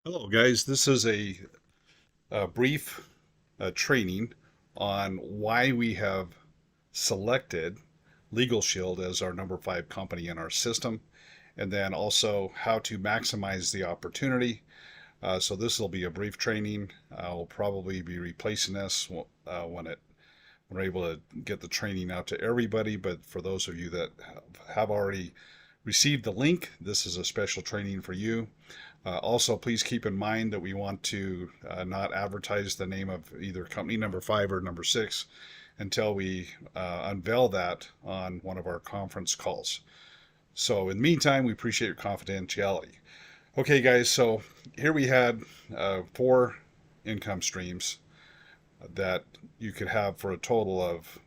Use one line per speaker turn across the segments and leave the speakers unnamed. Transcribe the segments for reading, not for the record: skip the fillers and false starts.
Hello, guys. This is a brief training on why we have selected Legal Shield as our number 5 company in our system, and then also how to maximize the opportunity. So this will be a brief training. We'll probably be replacing this when we're able to get the training out to everybody. But for those of you that have already received the link, this is a special training for you. Also, please keep in mind that we want to not advertise the name of either company number 5 or number 6 until we unveil that on one of our conference calls. So, in the meantime, we appreciate your confidentiality. Okay, guys, so here we had 4 income streams that you could have for a total of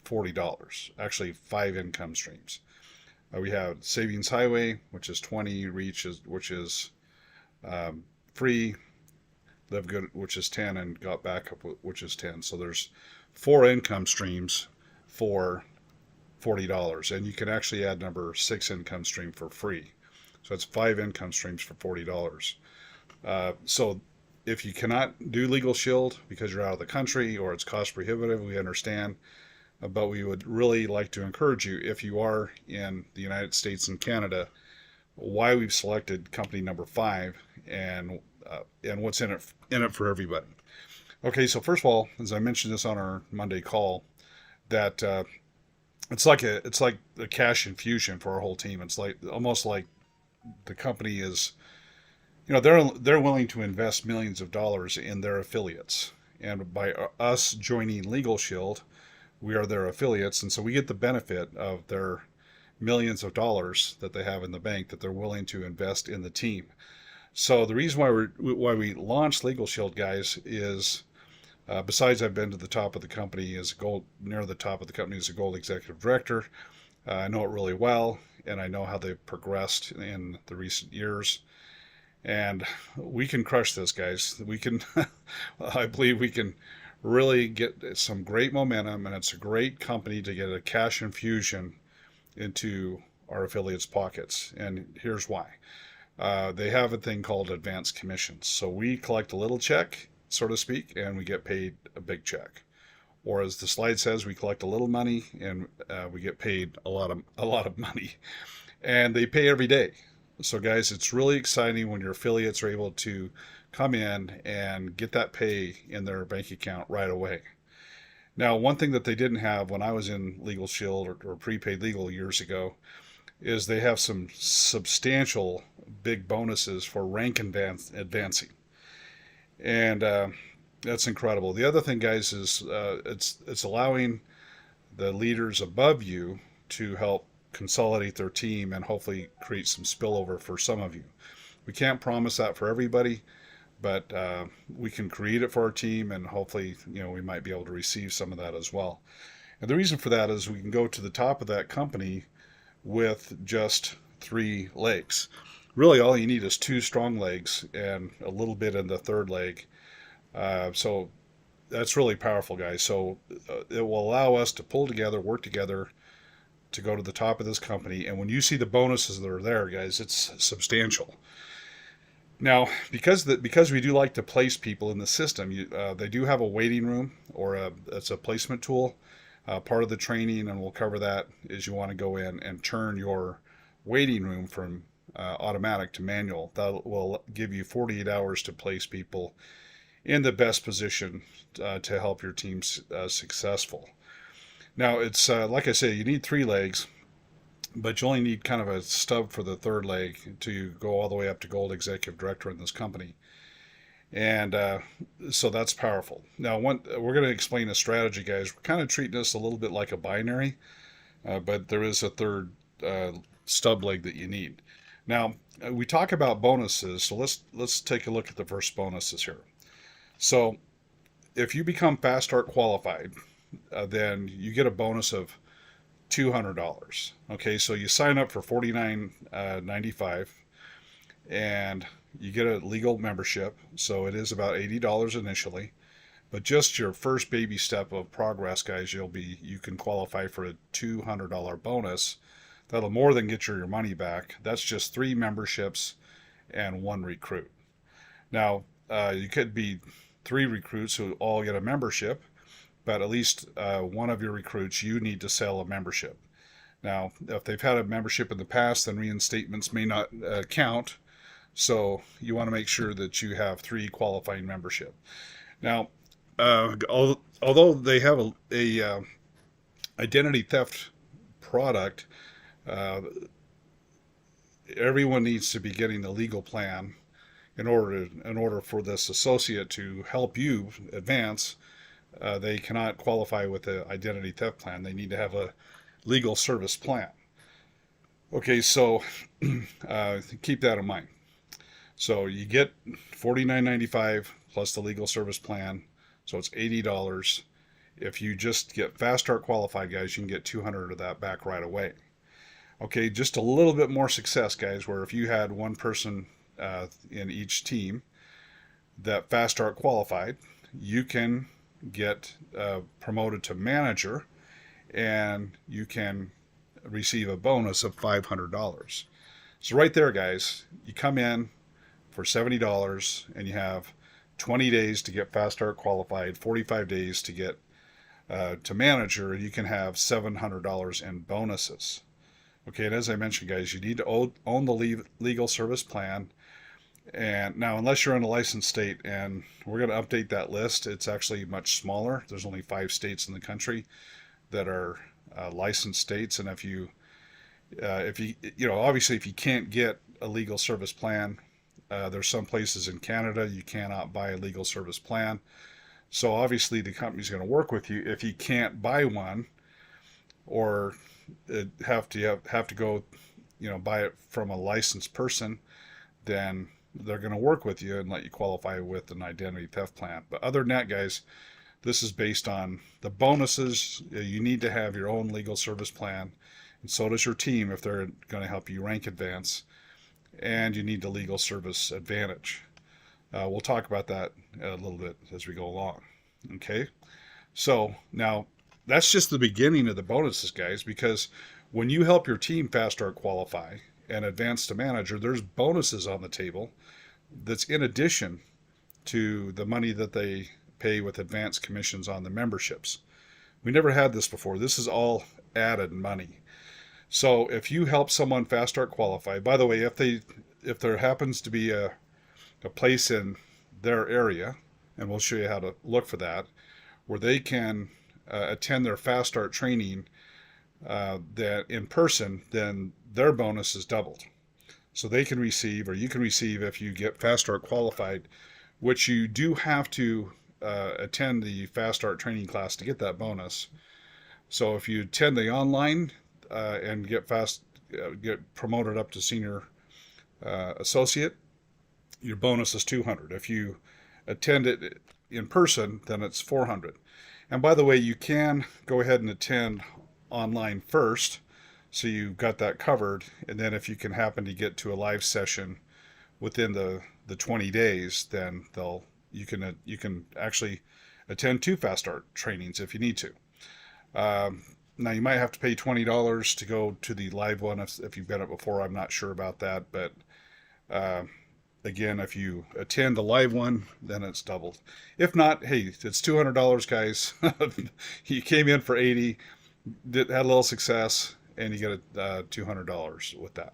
$40. Actually, 5 income streams. We have Savings Highway, which is 20, Reach, which is free, Live Good, which is 10, and Got Backup, which is 10. So there's 4 income streams for $40, and you can actually add number 6 income stream for free. So it's 5 income streams for $40. So if you cannot do Legal Shield because you're out of the country or it's cost prohibitive, we understand. But we would really like to encourage you, if you are in the United States and Canada, why we've selected company number 5 and what's in it for everybody. Okay, so first of all, as I mentioned this on our Monday call, that it's like a cash infusion for our whole team. It's like almost like the company is, they're willing to invest millions of dollars in their affiliates, and by us joining Legal Shield, we are their affiliates, and so we get the benefit of their millions of dollars that they have in the bank that they're willing to invest in the team. So the reason why we launched Legal Shield, guys, is besides I've been to the top of the company as a gold near the top of the company as a gold executive director. I know it really well, and I know how they've progressed in the recent years. And we can crush this, guys. We can, I believe we can really get some great momentum, and it's a great company to get a cash infusion into our affiliates' pockets. And here's why. They have a thing called advanced commissions. So we collect a little check, so to speak, and we get paid a big check. Or as the slide says, we collect a little money and we get paid a lot of money. And they pay every day. So guys, it's really exciting when your affiliates are able to come in and get that pay in their bank account right away. Now, one thing that they didn't have when I was in Legal Shield or prepaid legal years ago is they have some substantial big bonuses for rank advancing, and that's incredible. The other thing, guys, is it's allowing the leaders above you to help consolidate their team and hopefully create some spillover for some of you. We can't promise that for everybody, but we can create it for our team, and hopefully, we might be able to receive some of that as well. And the reason for that is we can go to the top of that company with just 3 legs. Really, all you need is 2 strong legs and a little bit in the third leg. So that's really powerful, guys. So it will allow us to pull together, work together to go to the top of this company. And when you see the bonuses that are there, guys, it's substantial. Now, because we do like to place people in the system, they do have a waiting room, or it's a placement tool. Part of the training, and we'll cover that, is you want to go in and turn your waiting room from automatic to manual. That will give you 48 hours to place people in the best position to help your team successful. Now, it's like I say, you need 3 legs, but you only need kind of a stub for the third leg to go all the way up to gold executive director in this company. And so that's powerful. Now, we're going to explain a strategy, guys. We're kind of treating this a little bit like a binary, but there is a third stub leg that you need. Now, we talk about bonuses, so let's take a look at the first bonuses here. So, if you become Fast Start qualified, then you get a bonus of $200. Okay, so you sign up for $49.95, and you get a legal membership. So it is about $80 initially, but just your first baby step of progress, guys, you can qualify for a $200 bonus. That'll more than get your money back. That's just 3 memberships and 1 recruit. Now, you could be 3 recruits who all get a membership, but at least one of your recruits, you need to sell a membership. Now, if they've had a membership in the past, then reinstatements may not count. So you want to make sure that you have 3 qualifying membership. Now, although they have a identity theft product, uh, everyone needs to be getting a legal plan in order for this associate to help you advance. They cannot qualify with the identity theft plan. They need to have a legal service plan. Okay, so keep that in mind. So you get $49.95 plus the legal service plan, so it's $80. If you just get Fast Start qualified, guys, you can get $200 of that back right away. Okay, just a little bit more success, guys, where if you had one person in each team that Fast Start qualified, you can get promoted to manager, and you can receive a bonus of $500. So right there, guys, you come in for $70 and you have 20 days to get Fast Start qualified, 45 days to get to manager, and you can have $700 in bonuses. Okay, and as I mentioned, guys, you need to own the legal service plan. And now, unless you're in a licensed state, and we're going to update that list, it's actually much smaller. There's only 5 states in the country that are licensed states, and if you obviously if you can't get a legal service plan, there's some places in Canada you cannot buy a legal service plan. So obviously the company's going to work with you if you can't buy one, or have to go, buy it from a licensed person. Then they're going to work with you and let you qualify with an identity theft plan. But other than that, guys, this is based on the bonuses. You need to have your own legal service plan, and so does your team if they're going to help you rank advance. And you need the legal service advantage. We'll talk about that a little bit as we go along. Okay, so now that's just the beginning of the bonuses, guys, because when you help your team Fast Start qualify and advance to manager, there's bonuses on the table that's in addition to the money that they pay with advance commissions on the memberships. We never had this before. This is all added money. So if you help someone Fast Start qualify, by the way, if there happens to be a place in their area, and we'll show you how to look for that, where they can attend their Fast Start training that in person, then their bonus is doubled. So they can receive, or you can receive if you get Fast Start qualified, which you do have to attend the Fast Start training class to get that bonus. So if you attend the online and get promoted up to senior associate, your bonus is $200. If you attend it in person, then it's $400. And by the way, you can go ahead and attend online first, so you've got that covered. And then if you can happen to get to a live session within the 20 days, then you can actually attend 2 Fast Start trainings if you need to. Now you might have to pay $20 to go to the live one if you've done it before. I'm not sure about that, but again, if you attend the live one, then it's doubled. If not, hey, it's $200, guys. You came in for $80, had a little success, and you get $200 with that.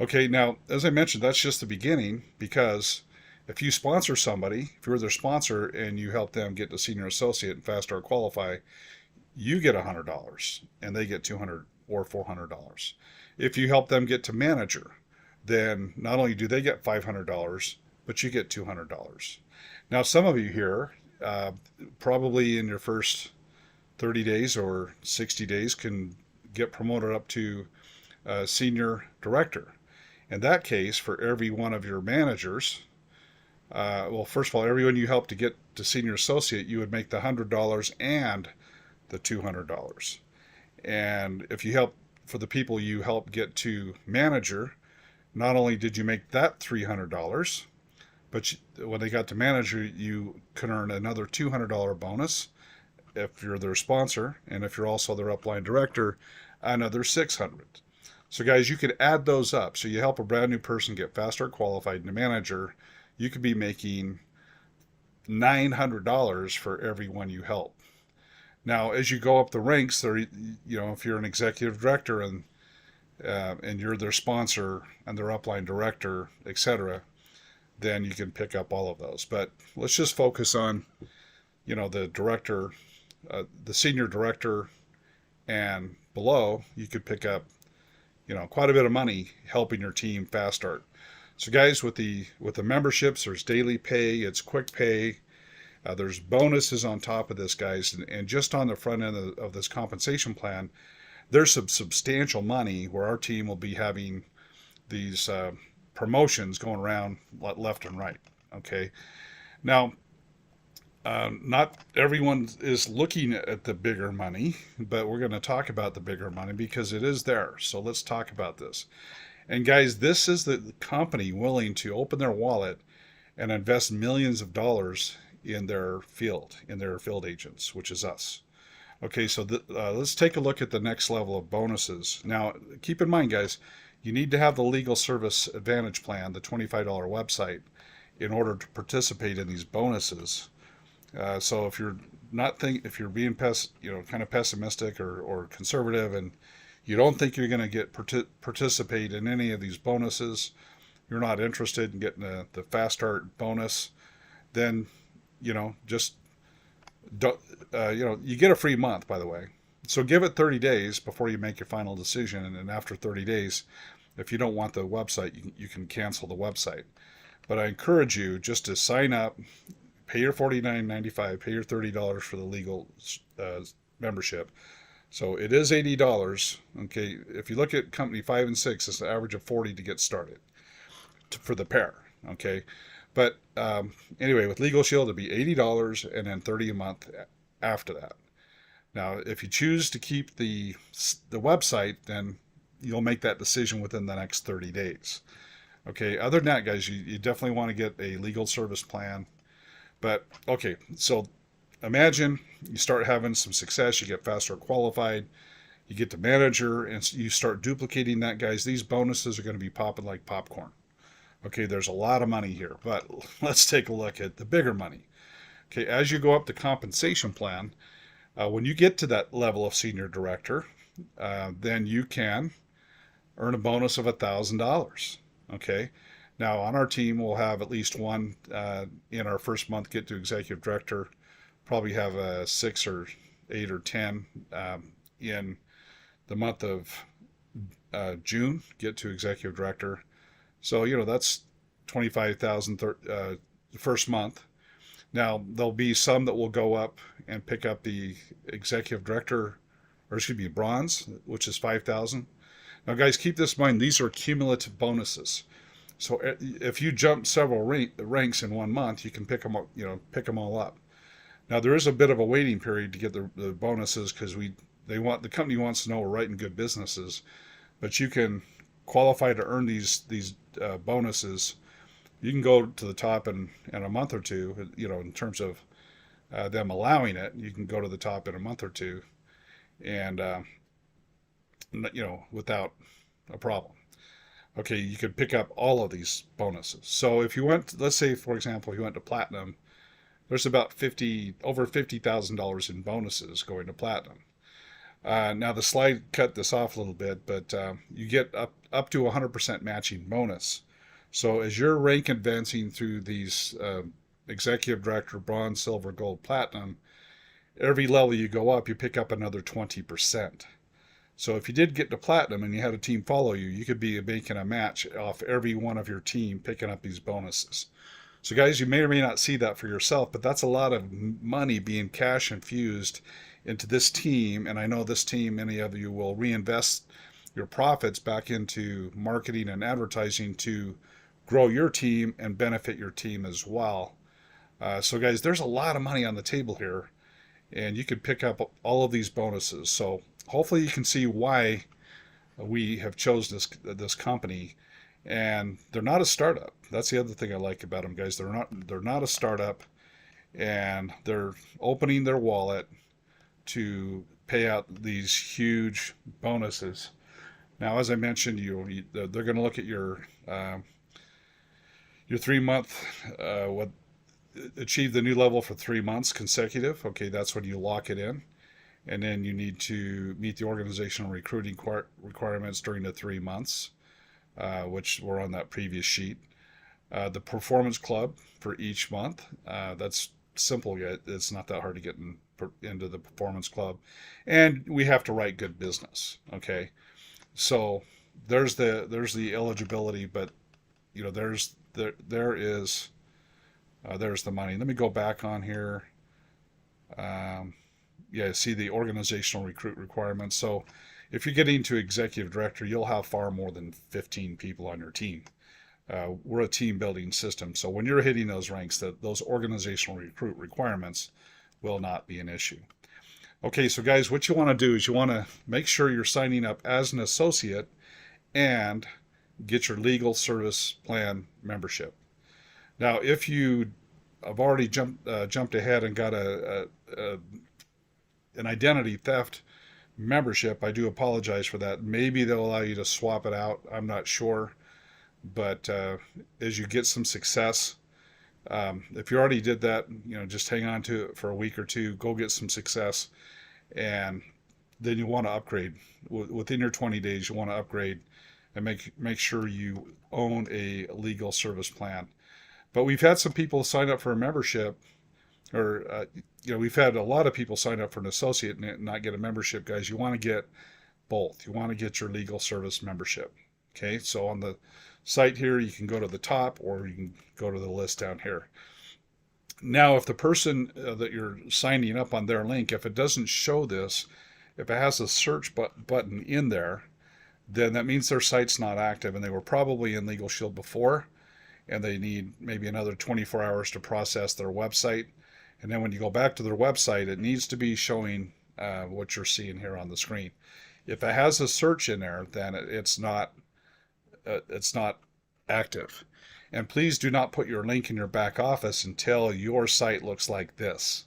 Okay, now, as I mentioned, that's just the beginning, because if you sponsor somebody, if you're their sponsor and you help them get to senior associate and Fast Start qualify, you get $100 and they get $200 or $400. If you help them get to manager, then not only do they get $500, but you get $200. Now, some of you here, probably in your first 30 days or 60 days, can get promoted up to senior director. In that case, for every one of your managers, well, first of all, everyone you help to get to senior associate, you would make the $100 and the $200. And if you help, for the people you help get to manager, not only did you make that $300, but when they got to manager, you can earn another $200 bonus if you're their sponsor, and if you're also their upline director, another $600. So guys, you could add those up. So you help a brand new person get faster qualified and a manager, you could be making $900 for every one you help. Now, as you go up the ranks, there, if you're an executive director and you're their sponsor and their upline director, etc., then you can pick up all of those. But let's just focus on, the director, the senior director, and below. You could pick up, quite a bit of money helping your team fast start. So, guys, with the memberships, there's daily pay, it's quick pay. There's bonuses on top of this, guys, and just on the front end of this compensation plan, there's some substantial money where our team will be having these promotions going around left and right. Okay, now not everyone is looking at the bigger money, but we're going to talk about the bigger money because it is there. So let's talk about this. And guys, this is the company willing to open their wallet and invest millions of dollars in their field agents, which is us. Okay, so let's take a look at the next level of bonuses. Now, keep in mind, guys, you need to have the Legal Service Advantage Plan, the $25 website, in order to participate in these bonuses. So if you're if you're being kind of pessimistic or conservative, and you don't think you're going to get participate in any of these bonuses, you're not interested in getting the fast start bonus, then just don't, you get a free month, by the way. So give it 30 days before you make your final decision. And then after 30 days, if you don't want the website, you can cancel the website. But I encourage you just to sign up, pay your $49.95, pay your $30 for the legal membership. So it is $80. Okay. If you look at company 5 and 6, it's an average of $40 to get started for the pair. Okay. But anyway, with Legal Shield, it'd be $80 and then $30 a month after that. Now, if you choose to keep the website, then you'll make that decision within the next 30 days. Okay, other than that, guys, you definitely want to get a legal service plan. But, okay, so imagine you start having some success, you get faster qualified, you get to manager, and you start duplicating that, guys. These bonuses are going to be popping like popcorn. Okay, there's a lot of money here, but let's take a look at the bigger money. Okay, as you go up the compensation plan, when you get to that level of senior director, then you can earn a bonus of $1,000. Okay, now on our team, we'll have at least one in our first month get to executive director, probably have 6 or 8 or 10 in the month of June get to executive director. So, that's 25,000 the first month. Now, there'll be some that will go up and pick up the executive director, or excuse me, bronze, which is 5,000. Now, guys, keep this in mind. These are cumulative bonuses. So if you jump several ranks in 1 month, you can pick them up, pick them all up. Now, there is a bit of a waiting period to get the bonuses because the company wants to know we're writing good businesses, but you can qualify to earn these bonuses. You can go to the top in a month or two, in terms of them allowing it. You can go to the top in a month or two and without a problem. Okay, you could pick up all of these bonuses. So if you went, let's say for example, you went to platinum, there's about over $50,000 in bonuses going to platinum. Now the slide cut this off a little bit, but you get up to 100% matching bonus. So as you're rank advancing through these executive director, bronze, silver, gold, platinum, every level you go up, you pick up another 20%. So if you did get to platinum and you had a team follow you, you could be making a match off every one of your team picking up these bonuses. So guys, you may or may not see that for yourself, but that's a lot of money being cash infused into this team. And I know this team, many of you will reinvest your profits back into marketing and advertising to grow your team and benefit your team as well. So guys, there's a lot of money on the table here, and you could pick up all of these bonuses. So hopefully you can see why we have chose this company. And they're not a startup. That's the other thing I like about them, guys. They're not a startup, and they're opening their wallet to pay out these huge bonuses. Now, as I mentioned, they're going to look at your 3 month what achieve the new level for 3 months consecutive. Okay, that's when you lock it in, and then you need to meet the organizational recruiting requirements during the 3 months, which were on that previous sheet. The performance club for each month. That's simple. Yet it's not that hard to get into the performance club, and we have to write good business. Okay, so there's the eligibility, but there's the money. Let me go back on here. Yeah, see the organizational recruit requirements. So if you're getting to executive director, you'll have far more than 15 people on your team. We're a team building system. So when you're hitting those ranks, those organizational recruit requirements will not be an issue. Okay, so guys, what you want to do is you want to make sure you're signing up as an associate and get your legal service plan membership. Now, if you have already jumped ahead and got an identity theft membership, I do apologize for that. Maybe they'll allow you to swap it out. I'm not sure. But as you get some success, if you already did that, just hang on to it for a week or two, go get some success, and then you want to upgrade. Within your 20 days, you want to upgrade and make sure you own a legal service plan. But we've had some people sign up for a membership, or we've had a lot of people sign up for an associate and not get a membership. Guys, you want to get both. You want to get your legal service membership. Okay, so on the site here, you can go to the top, or you can go to the list down here. Now, if the person that you're signing up on their link, if it doesn't show this, if it has a search button in there, then that means their site's not active, and they were probably in Legal Shield before, and they need maybe another 24 hours to process their website. And then when you go back to their website, it needs to be showing what you're seeing here on the screen. If it has a search in there, then it's not active. And please do not put your link in your back office until your site looks like this.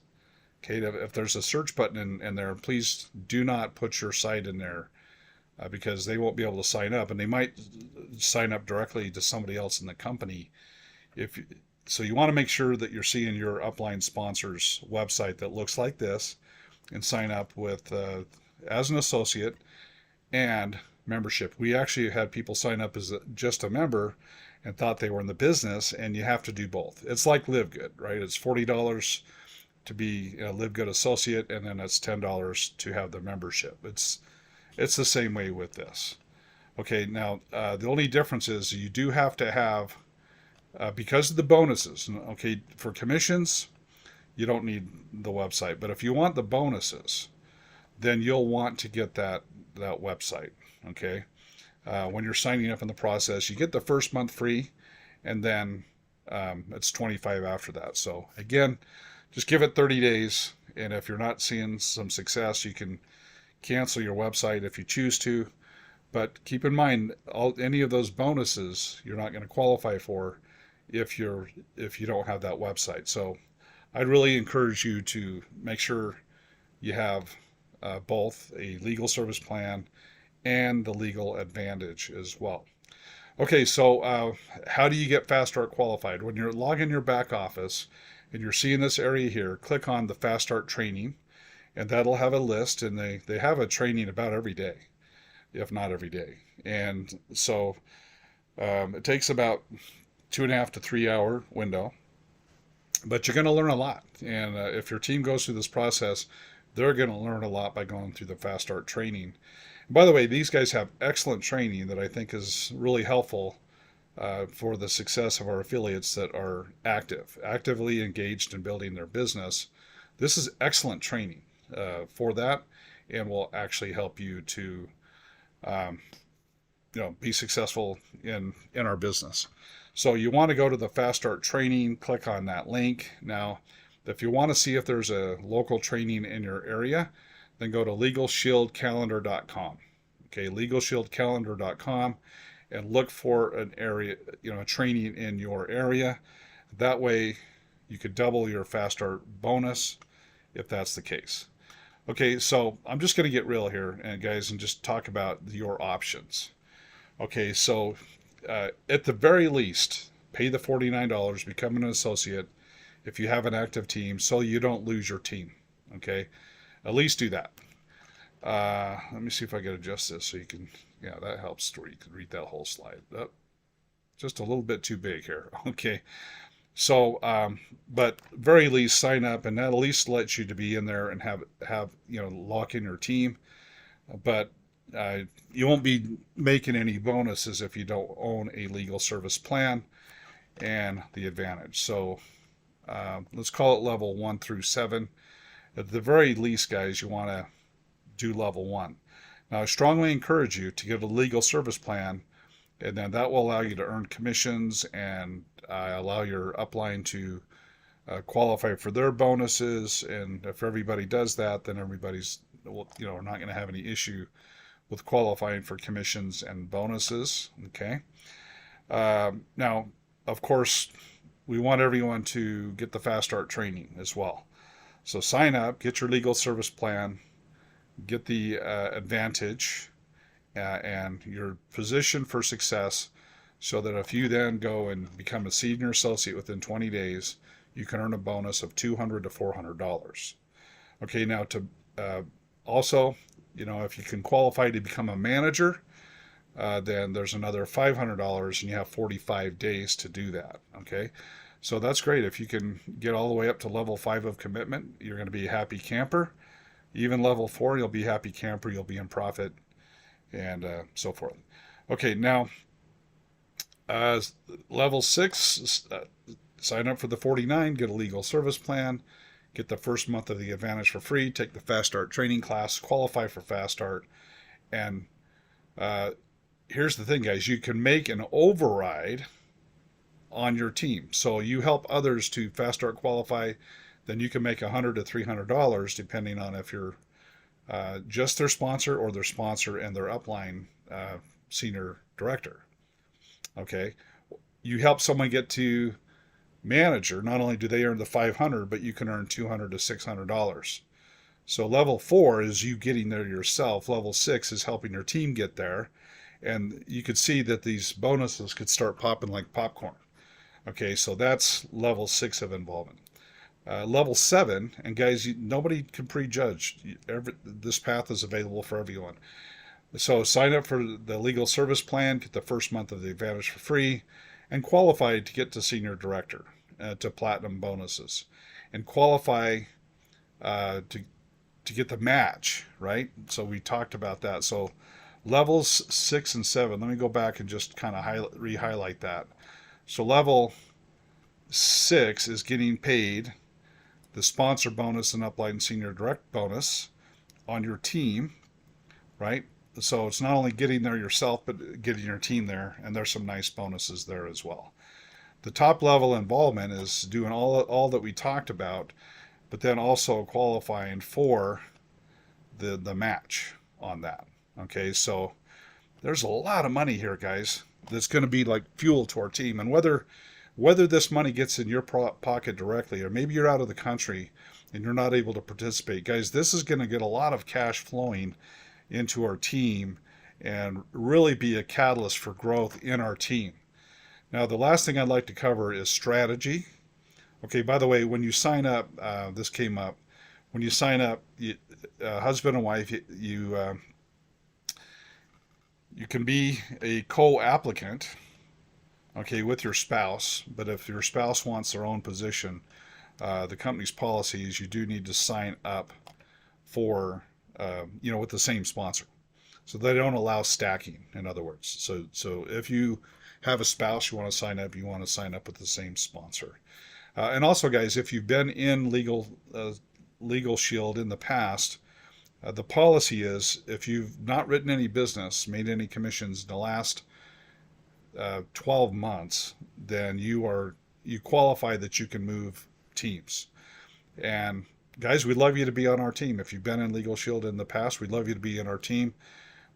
Okay, if there's a search button in there, please do not put your site in there because they won't be able to sign up, and they might sign up directly to somebody else in the company. So you want to make sure that you're seeing your upline sponsor's website that looks like this, and sign up with as an associate and membership. We actually had people sign up as just a member and thought they were in the business, and you have to do both. It's like Live Good, right? It's $40 to be a Live Good associate, and then it's $10 to have the membership. It's the same way with this. Okay, now the only difference is you do have to have, because of the bonuses, okay, for commissions, you don't need the website. But if you want the bonuses, then you'll want to get that website, okay? When you're signing up in the process, you get the first month free, and then it's 25 after that. So again, just give it 30 days, and if you're not seeing some success, you can cancel your website if you choose to. But keep in mind, any of those bonuses you're not going to qualify for if you don't have that website. So I'd really encourage you to make sure you have both a legal service plan and the legal advantage as well. Okay, so how do you get Fast Start qualified? When you're logging your back office and you're seeing this area here, click on the Fast Start training, and that'll have a list, and they have a training about every day, if not every day. And so it takes about 2.5 to 3 hour window, but you're going to learn a lot. And if your team goes through this process, they're going to learn a lot by going through the Fast Start training. And by the way, these guys have excellent training that I think is really helpful for the success of our affiliates that are actively engaged in building their business. This is excellent training for that, and will actually help you to be successful in our business. So you want to go to the Fast Start training, click on that link. Now, if you want to see if there's a local training in your area, then go to LegalShieldCalendar.com. Okay, LegalShieldCalendar.com, and look for an area, a training in your area. That way, you could double your Fast Start bonus if that's the case. Okay, so I'm just going to get real here, and guys, and just talk about your options. Okay, so at the very least, pay the $49, become an associate if you have an active team, so you don't lose your team. Okay, at least do that. Let me see if I can adjust this so you can. Yeah, that helps where you can read that whole slide. Oh, just a little bit too big here. Okay, so but very least sign up, and that at least lets you to be in there and have lock in your team. But uh, you won't be making any bonuses if you don't own a legal service plan and the advantage. So let's call it level 1 through 7. At the very least, guys, you want to do level 1. Now, I strongly encourage you to get a legal service plan, and then that will allow you to earn commissions and allow your upline to qualify for their bonuses. And if everybody does that, then everybody's not going to have any issue with qualifying for commissions and bonuses. Okay. Now, of course, we want everyone to get the fast start training as well. So sign up, get your legal service plan, get the advantage, and your position for success, so that if you then go and become a senior associate within 20 days, you can earn a bonus of $200 to $400. Okay, now to also, if you can qualify to become a manager, then there's another $500, and you have 45 days to do that. Okay, so that's great. If you can get all the way up to level 5 of commitment, you're going to be a happy camper. Even level 4, you'll be a happy camper. You'll be in profit, and so forth. Okay, now level 6, sign up for the 49, get a legal service plan, get the first month of the advantage for free, take the fast start training class, qualify for fast start, and here's the thing, guys, you can make an override on your team. So you help others to fast start qualify, then you can make $100 to $300, depending on if you're just their sponsor or their sponsor and their upline senior director. Okay, you help someone get to manager. Not only do they earn the $500, but you can earn $200 to $600. So level 4 is you getting there yourself. Level 6 is helping your team get there, and you could see that these bonuses could start popping like popcorn. Okay, so that's level 6 of involvement. Level 7, and guys, nobody can prejudge. This path is available for everyone. So sign up for the legal service plan, get the first month of the advantage for free, and qualify to get to senior director, to platinum bonuses, and qualify to get the match, right? So we talked about that. So levels 6 and 7, let me go back and just kind of re-highlight that. So level 6 is getting paid the sponsor bonus and upline senior direct bonus on your team, right? So it's not only getting there yourself, but getting your team there, and there's some nice bonuses there as well. The top level involvement is doing all that we talked about, but then also qualifying for the match on that. Okay, so there's a lot of money here, guys, that's going to be like fuel to our team. And whether this money gets in your pocket directly, or maybe you're out of the country and you're not able to participate, guys, this is going to get a lot of cash flowing into our team and really be a catalyst for growth in our team. Now, the last thing I'd like to cover is strategy. Okay, by the way, when you sign up, this came up. When you sign up, husband and wife, you can be a co-applicant, okay, with your spouse. But if your spouse wants their own position, the company's policy is you do need to sign up for, with the same sponsor. So they don't allow stacking, in other words. So if you have a spouse you want to sign up, you want to sign up with the same sponsor. And also, guys, if you've been in Legal Shield in the past, the policy is if you've not written any business, made any commissions in the last 12 months, then you qualify that you can move teams. And guys, we'd love you to be on our team. If you've been in Legal Shield in the past, we'd love you to be in our team.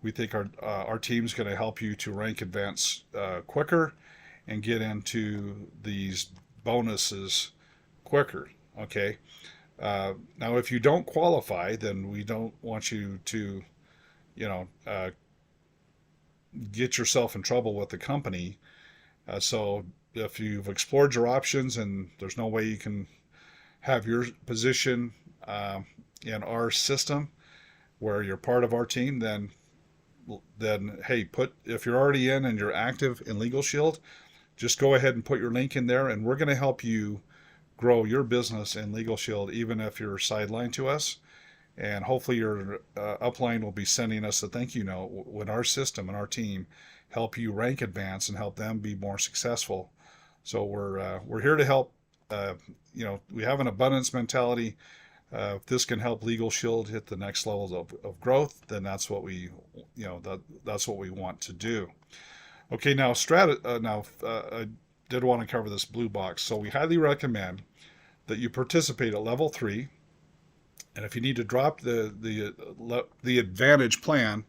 We think our team's going to help you to rank advance quicker and get into these bonuses quicker. Okay. Now, if you don't qualify, then we don't want you to, you know, get yourself in trouble with the company. So if you've explored your options and there's no way you can have your position in our system where you're part of our team, then hey, if you're already in and you're active in Legal Shield, just go ahead and put your link in there, and we're going to help you grow your business in Legal Shield, even if you're sidelined to us. And hopefully your upline will be sending us a thank you note when our system and our team help you rank advance and help them be more successful. So we're here to help. We have an abundance mentality. If this can help Legal Shield hit the next levels of growth, then that's what that's what we want to do. Okay, now I did want to cover this blue box. So we highly recommend that you participate at level 3. And if you need to drop the advantage plan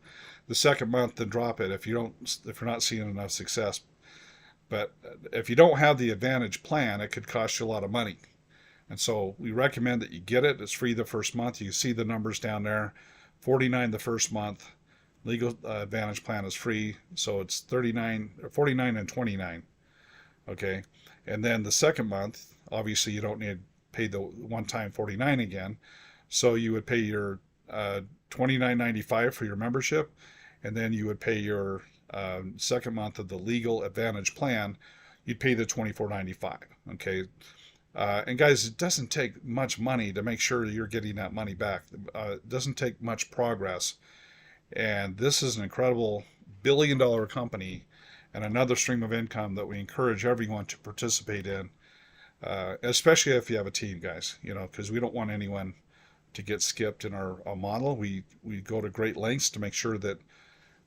the second month, then drop it if you're not seeing enough success. But if you don't have the advantage plan, it could cost you a lot of money. And so we recommend that you get it. It's free the first month. You see the numbers down there. $49 the first month. Legal Advantage plan is free, so it's $49, $49 and $29. Okay, and then the second month, obviously you don't need to pay the one-time $49 again. So you would pay your $29.95 for your membership, and then you would pay your second month of the Legal Advantage plan. You'd pay the $24.95. Okay. And guys, it doesn't take much money to make sure you're getting that money back. It doesn't take much progress. And this is an incredible billion-dollar company and another stream of income that we encourage everyone to participate in, especially if you have a team, guys, because we don't want anyone to get skipped in our model. We go to great lengths to make sure that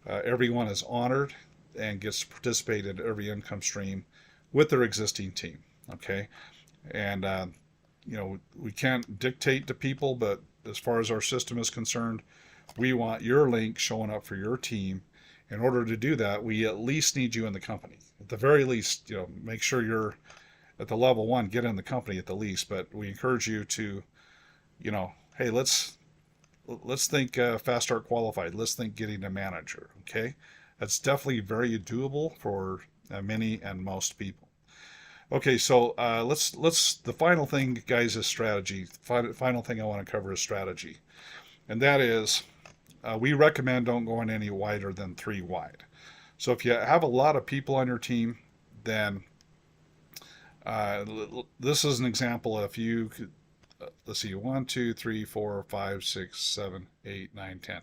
everyone is honored and gets to participate in every income stream with their existing team. Okay. And, we can't dictate to people, but as far as our system is concerned, we want your link showing up for your team. In order to do that, we at least need you in the company. At the very least, make sure you're at the level 1, get in the company at the least. But we encourage you to, hey, let's think Fast Start Qualified. Let's think getting a manager. Okay, that's definitely very doable for many and most people. Okay, so the final thing, guys, is strategy. Final thing I want to cover is strategy, and that is we recommend don't go in any wider than 3 wide. So if you have a lot of people on your team, then this is an example. If you could, let's see, 1, 2, 3, 4, 5, 6, 7, 8, 9, 10.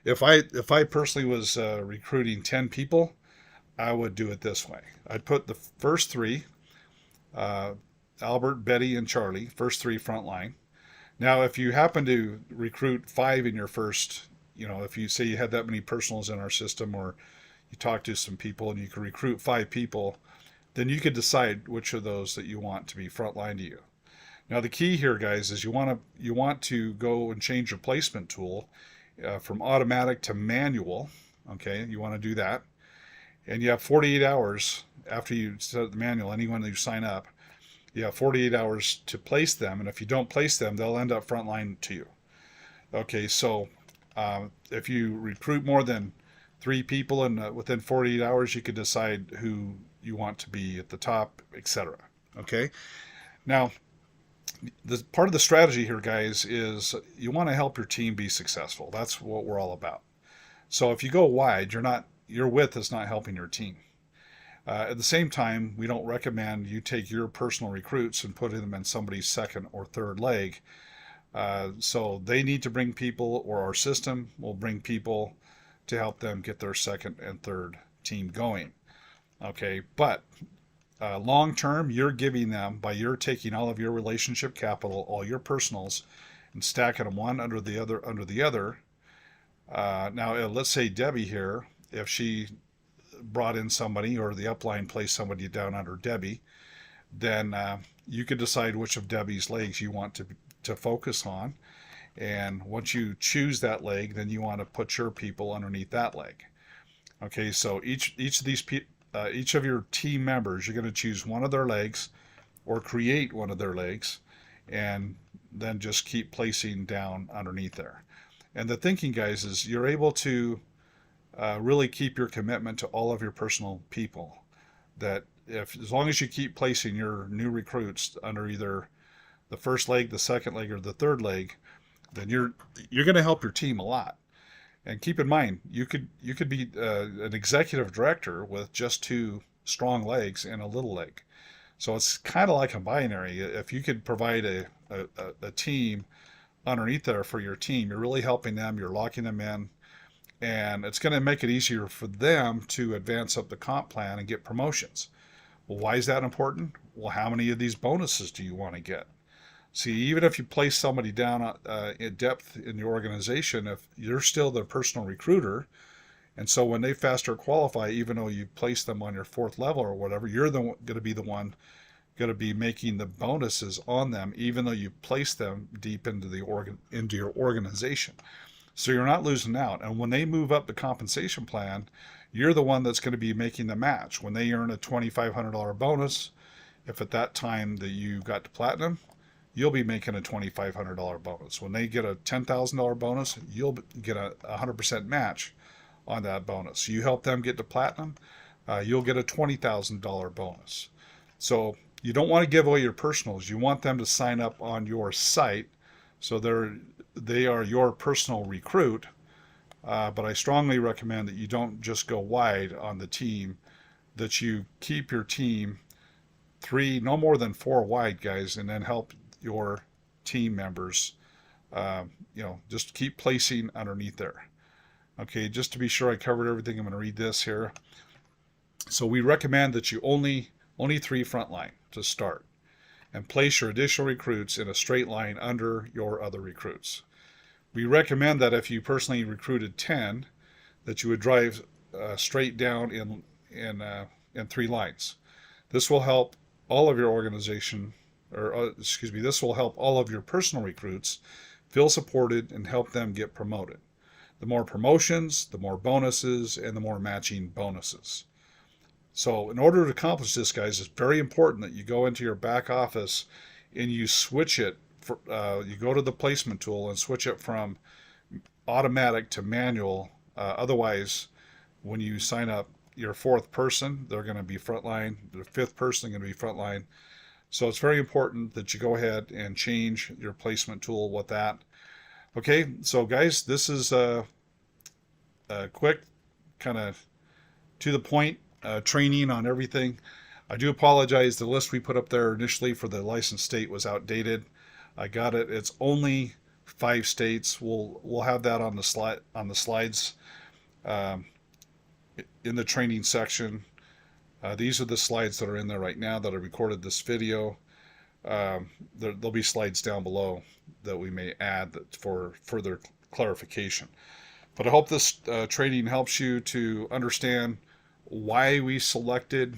If I personally was recruiting 10 people, I would do it this way. I'd put the first 3. Albert, Betty, and Charlie, first 3 frontline. Now, if you happen to recruit 5 in your first, if you say you had that many personals in our system, or you talk to some people and you can recruit 5 people, then you could decide which of those that you want to be frontline to you. Now, the key here, guys, is you want to go and change your placement tool from automatic to manual. Okay, you want to do that. And you have 48 hours after you set the manual. Anyone that you sign up, you have 48 hours to place them. And if you don't place them, they'll end up frontline to you. Okay, so if you recruit more than 3 people and within 48 hours, you could decide who you want to be at the top, etc. Okay, now the part of the strategy here, guys, is you want to help your team be successful. That's what we're all about. So if you go wide, your width is not helping your team. At the same time, we don't recommend you take your personal recruits and put them in somebody's second or third leg. So they need to bring people, or our system will bring people to help them get their second and third team going. Okay, but long term, you're giving them, by you're taking all of your relationship capital, all your personals, and stacking them one under the other. Now, let's say Debbie here, if she brought in somebody, or the upline placed somebody down under Debbie, then you could decide which of Debbie's legs you want to focus on. And once you choose that leg, then you want to put your people underneath that leg. Okay, so each of your team members, you're going to choose one of their legs or create one of their legs, and then just keep placing down underneath there. And the thinking, guys, is you're able to really keep your commitment to all of your personal people. That if, as long as you keep placing your new recruits under either the first leg, the second leg, or the third leg, then you're going to help your team a lot. And keep in mind, you could be an executive director with just two strong legs and a little leg. So it's kind of like a binary. If you could provide a team underneath there for your team, you're really helping them. You're locking them in, and it's going to make it easier for them to advance up the comp plan and get promotions. Well, why is that important? Well, how many of these bonuses do you want to get? See, even if you place somebody down in depth in your organization, if you're still the personal recruiter, and so when they faster qualify, even though you place them on your fourth level or whatever, you're going to be the one going to be making the bonuses on them, even though you place them deep into into your organization. So you're not losing out. And when they move up the compensation plan, you're the one that's going to be making the match. When they earn a $2,500 bonus, if at that time that you got to platinum, you'll be making a $2,500 bonus. When they get a $10,000 bonus, you'll get a 100% match on that bonus. You help them get to platinum, you'll get a $20,000 bonus. So you don't want to give away your personals. You want them to sign up on your site, so they are your personal recruit. But I strongly recommend that you don't just go wide on the team, that you keep your team no more than 4 wide, guys, and then help your team members, just keep placing underneath there. Okay, just to be sure I covered everything, I'm going to read this here. So we recommend that you only 3 frontline to start, and place your additional recruits in a straight line under your other recruits. We recommend that if you personally recruited 10, that you would drive straight down in 3 lines. This will help all of your organization, this will help all of your personal recruits feel supported and help them get promoted. The more promotions, the more bonuses, and the more matching bonuses. So in order to accomplish this, guys, it's very important that you go into your back office and you switch it. You go to the placement tool and switch it from automatic to manual. Otherwise, when you sign up your 4th person, they're going to be frontline. The 5th person is going to be frontline. So it's very important that you go ahead and change your placement tool with that. Okay, so guys, this is a quick, kind of to the point training on everything. I do apologize. The list we put up there initially for the licensed state was outdated. I got it. It's only 5 states. We'll have that on the slides in the training section. These are the slides that are in there right now that I recorded this video. There'll be slides down below that we may add for further clarification. But I hope this training helps you to understand why we selected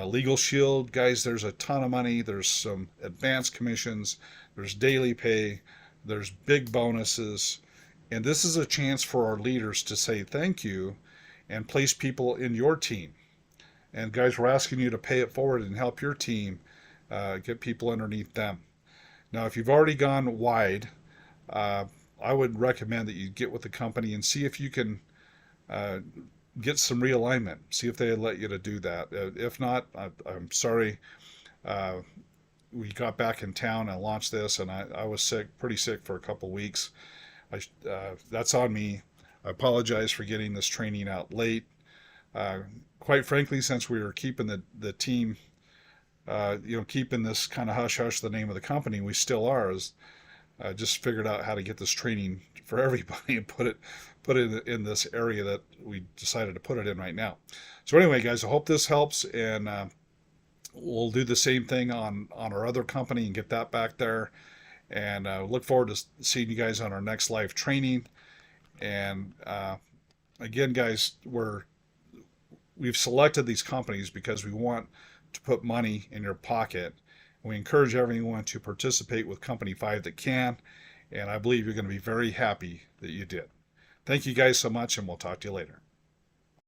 Legal Shield. Guys, there's a ton of money. There's some advanced commissions. There's daily pay. There's big bonuses. And this is a chance for our leaders to say thank you and place people in your team. And guys, we're asking you to pay it forward and help your team get people underneath them. Now, if you've already gone wide, I would recommend that you get with the company and see if you can get some realignment. See if they let you to do that. If not, I'm sorry. We got back in town and launched this, and I was pretty sick for a couple weeks. That's on me. I apologize for getting this training out late. Quite frankly, since we were keeping the team, keeping this kind of hush-hush the name of the company, we still are. I just figured out how to get this training for everybody and put it in this area that we decided to put it in right now. So anyway, guys, I hope this helps, and we'll do the same thing on our other company and get that back there. And look forward to seeing you guys on our next live training. And again, guys, we've selected these companies because we want to put money in your pocket. We encourage everyone to participate with Company 5 that can, and I believe you're going to be very happy that you did. Thank you guys so much, and we'll talk to you later.